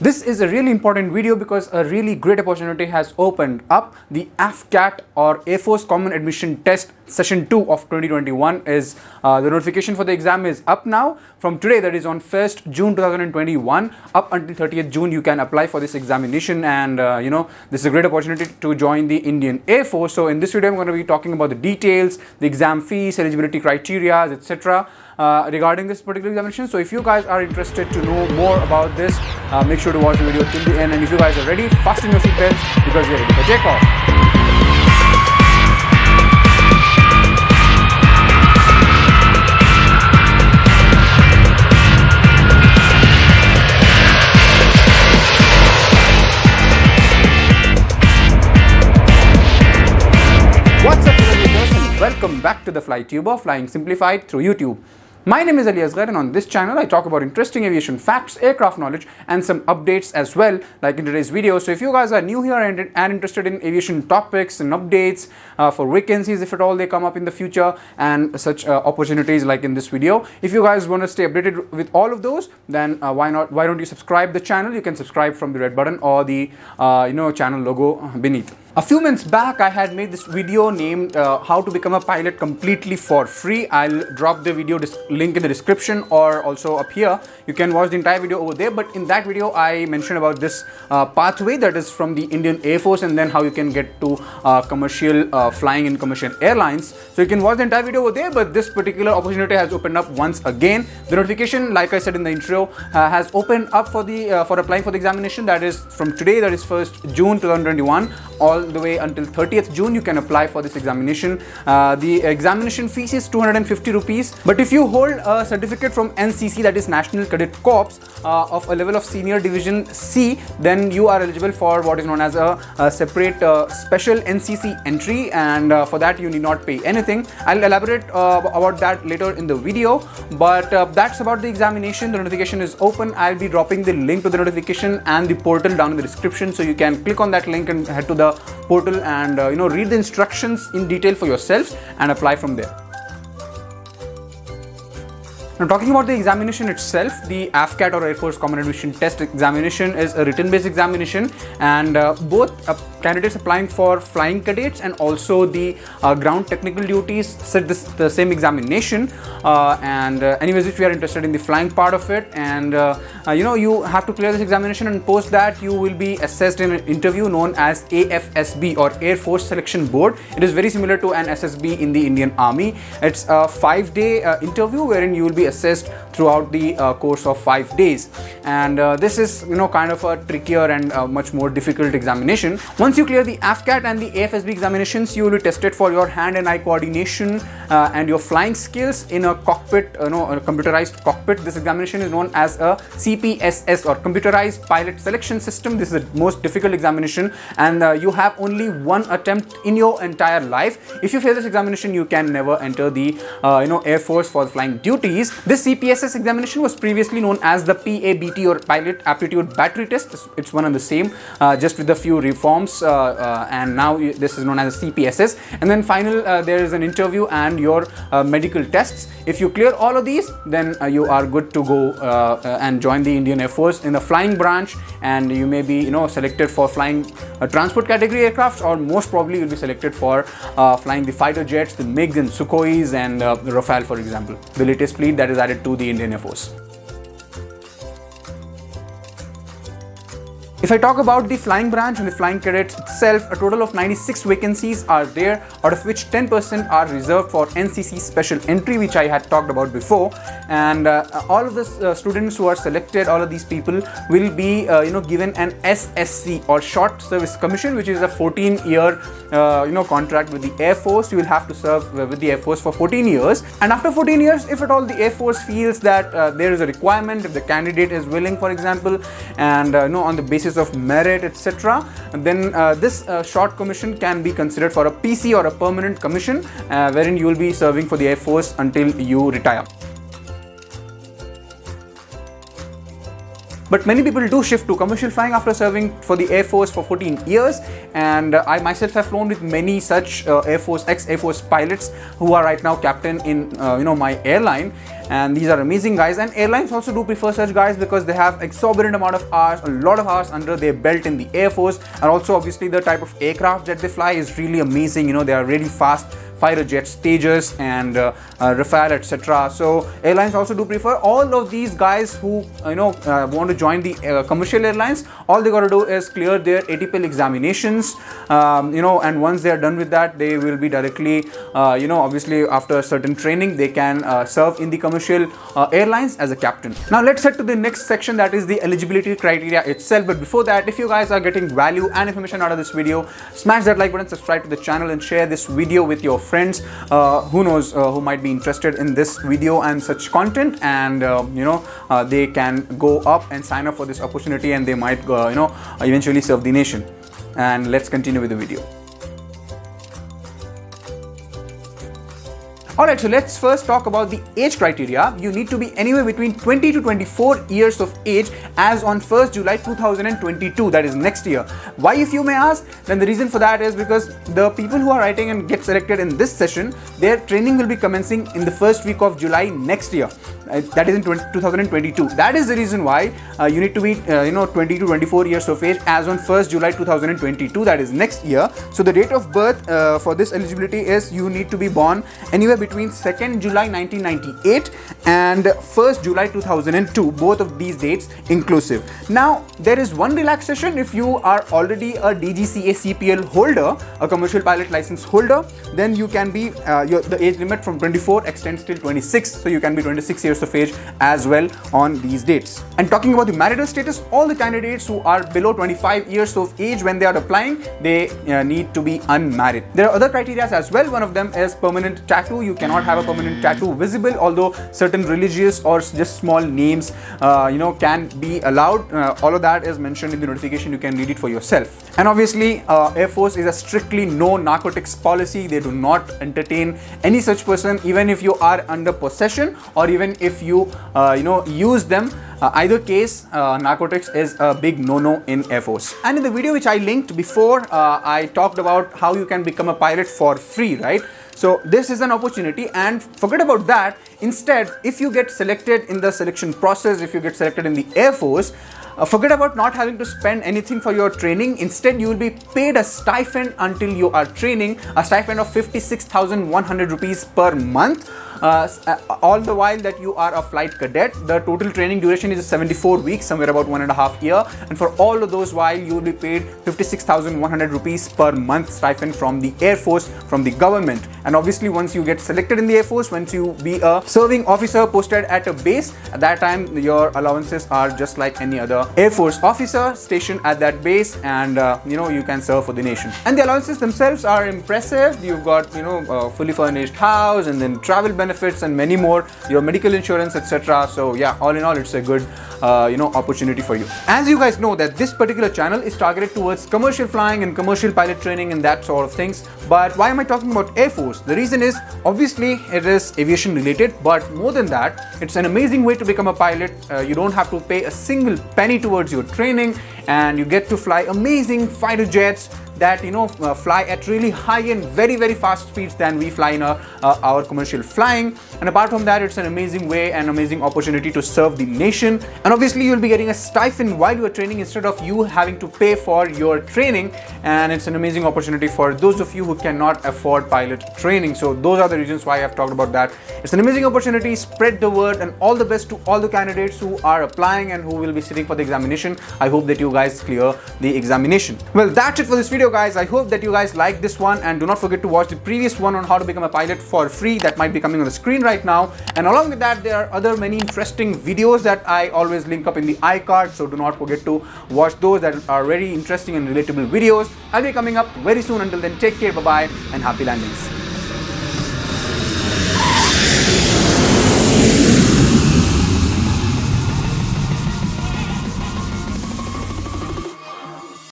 This is a really important video because a really great opportunity has opened up. The AFCAT or Air Force Common Admission Test Session 2 of 2021 is the notification for the exam is up now. From today, that is on 1st June 2021 up until 30th June, you can apply for this examination, and this is a great opportunity to join the Indian Air Force. So in this video, I'm going to be talking about the details, the exam fees, eligibility criteria, etc. Regarding this particular examination. So if you guys are interested to know more about this, make sure to watch the video till the end, and if you guys are ready, fasten your seatbelts because we are ready for takeoff. What's up, and welcome back to the FlyTuber, flying simplified through YouTube. My name is Elias, and on this channel I talk about interesting aviation facts, aircraft knowledge, and some updates as well, like in today's video. So if you guys are new here and interested in aviation topics and updates for vacancies, if at all they come up in the future, and such opportunities like in this video, if you guys want to stay updated with all of those, then why don't you subscribe the channel? You can subscribe from the red button or the channel logo beneath. A few months back, I had made this video named how to become a pilot completely for free. I'll drop the video link in the description or also up here. You can watch the entire video over there. But in that video, I mentioned about this pathway that is from the Indian Air Force, and then how you can get to commercial flying in commercial airlines. So you can watch the entire video over there. But this particular opportunity has opened up once again. The notification, like I said in the intro, has opened up for the for applying for the examination. That is from today, that is 1st June 2021. All the way until 30th June, you can apply for this examination. The examination fees is 250 rupees. But if you hold a certificate from NCC, that is National Cadet Corps, of a level of Senior Division C, then you are eligible for what is known as a separate special NCC entry, and for that you need not pay anything. I'll elaborate about that later in the video, but that's about the examination. The notification is open. I'll be dropping the link to the notification and the portal down in the description, so you can click on that link and head to the portal and read the instructions in detail for yourselves and apply from there. Now, talking about the examination itself, the AFCAT or Air Force Common Admission Test examination is a written-based examination, and both candidates applying for flying cadets and also the ground technical duties sit the same examination. Anyways, if you are interested in the flying part of it, and you have to clear this examination, and post that you will be assessed in an interview known as AFSB or Air Force Selection Board. It is very similar to an SSB in the Indian Army. It's a 5-day interview wherein you will be assessed throughout the course of 5 days, and this is kind of a trickier and much more difficult examination. Once you clear the AFCAT and the AFSB examinations, you will be tested for your hand and eye coordination and your flying skills in a cockpit, a computerized cockpit. This examination is known as a CPSS or Computerized Pilot Selection System. This is the most difficult examination, and you have only one attempt in your entire life. If you fail this examination, you can never enter the Air Force for flying duties. This CPSS examination was previously known as the PABT or Pilot Aptitude Battery Test. It's one and the same, just with a few reforms, and now this is known as a CPSS. And then final, there is an interview and your medical tests. If you clear all of these, then you are good to go and join the Indian Air Force in the flying branch, and you may be selected for flying transport category aircraft, or most probably you'll be selected for flying the fighter jets, the MiGs and Sukhois and the Rafale, for example, the latest fleet that is added to the Indian Air Force. If I talk about the flying branch and the flying cadets itself, a total of 96 vacancies are there, out of which 10% are reserved for NCC special entry, which I had talked about before. And all of the students who are selected, all of these people will be given an SSC or Short Service Commission, which is a 14-year contract with the Air Force. You will have to serve with the Air Force for 14 years, and after 14 years, if at all the Air Force feels that there is a requirement, if the candidate is willing, for example, and on the basis of merit, etc., then this short commission can be considered for a PC or a permanent commission, wherein you will be serving for the Air Force until you retire. but many people do shift to commercial flying after serving for the Air Force for 14 years, and I myself have flown with many such ex-Air Force pilots who are right now captain in my airline. And these are amazing guys, and airlines also do prefer such guys because they have exorbitant amount of hours, a lot of hours under their belt in the Air Force, and also obviously the type of aircraft that they fly is really amazing. They are really fast fighter jets, Tejas and Rafale, etc. So airlines also do prefer all of these guys who want to join the commercial airlines. All they got to do is clear their ATPL examinations, and once they are done with that, they will be directly, obviously after certain training, they can serve in the commercial airlines as a captain. Now let's head to the next section, that is the eligibility criteria itself. But before that, if you guys are getting value and information out of this video, smash that like button, subscribe to the channel, and share this video with your friends. Who knows who might be interested in this video and such content, and they can go up and sign up for this opportunity, and they might eventually serve the nation. And let's continue with the video. Alright, so let's first talk about the age criteria. You need to be anywhere between 20 to 24 years of age as on 1st July 2022, that is next year. Why, if you may ask? Then the reason for that is because the people who are writing and get selected in this session, their training will be commencing in the first week of July next year. That is in 2022. That is the reason why you need to be 20 to 24 years of age as on 1st July 2022, that is next year. So the date of birth for this eligibility is you need to be born anywhere between 2nd July 1998 and 1st July 2002, both of these dates inclusive. Now there is one relaxation. If you are already a DGCA CPL holder, a commercial pilot license holder, then you can be the age limit from 24 extends till 26, so you can be 26 years of age as well on these dates. And talking about the marital status, all the candidates who are below 25 years of age when they are applying, they need to be unmarried. There are other criteria as well. One of them is permanent tattoo. You cannot have a permanent tattoo visible, although certain religious or just small names can be allowed. All of that is mentioned in the notification. You can read it for yourself. And obviously Air Force is a strictly no narcotics policy. They do not entertain any such person, even if you are under possession or even if you use them. Either case, narcotics is a big no-no in Air Force. And in the video which I linked before, I talked about how you can become a pilot for free, right? So this is an opportunity, and forget about that. Instead, if you get selected in the selection process, if you get selected in the Air Force, forget about not having to spend anything for your training. Instead, you will be paid a stipend until you are training, a stipend of 56,100 rupees per month. All the while that you are a flight cadet. The total training duration is 74 weeks, somewhere about 1.5 years, and for all of those while you will be paid 56,100 rupees per month stipend from the Air Force, from the government. And obviously once you get selected in the Air Force, once you be a serving officer posted at a base, at that time your allowances are just like any other Air Force officer stationed at that base, and you can serve for the nation. And the allowances themselves are impressive. You've got fully furnished house, and then travel benefits and many more, your medical insurance, etc. So yeah, all in all, it's a good opportunity for you. As you guys know that this particular channel is targeted towards commercial flying and commercial pilot training and that sort of things. But why am I talking about Air Force? The reason is obviously it is aviation related, but more than that, it's an amazing way to become a pilot. You don't have to pay a single penny towards your training, and you get to fly amazing fighter jets that fly at really high and very fast speeds than we fly in our commercial flying. And apart from that, it's an amazing way and amazing opportunity to serve the nation. And obviously you'll be getting a stipend while you are training instead of you having to pay for your training, and it's an amazing opportunity for those of you who cannot afford pilot training. So those are the reasons why I've talked about that. It's an amazing opportunity. Spread the word, and all the best to all the candidates who are applying and who will be sitting for the examination. I hope that you guys clear the examination. Well, that's it for this video, guys. I hope that you guys like this one, and do not forget to watch the previous one on how to become a pilot for free. That might be coming on the screen right now. And along with that, there are other many interesting videos that I always link up in the iCard, so do not forget to watch those. That are very interesting and relatable videos. I'll be coming up very soon. Until then, take care, bye bye, and happy landings.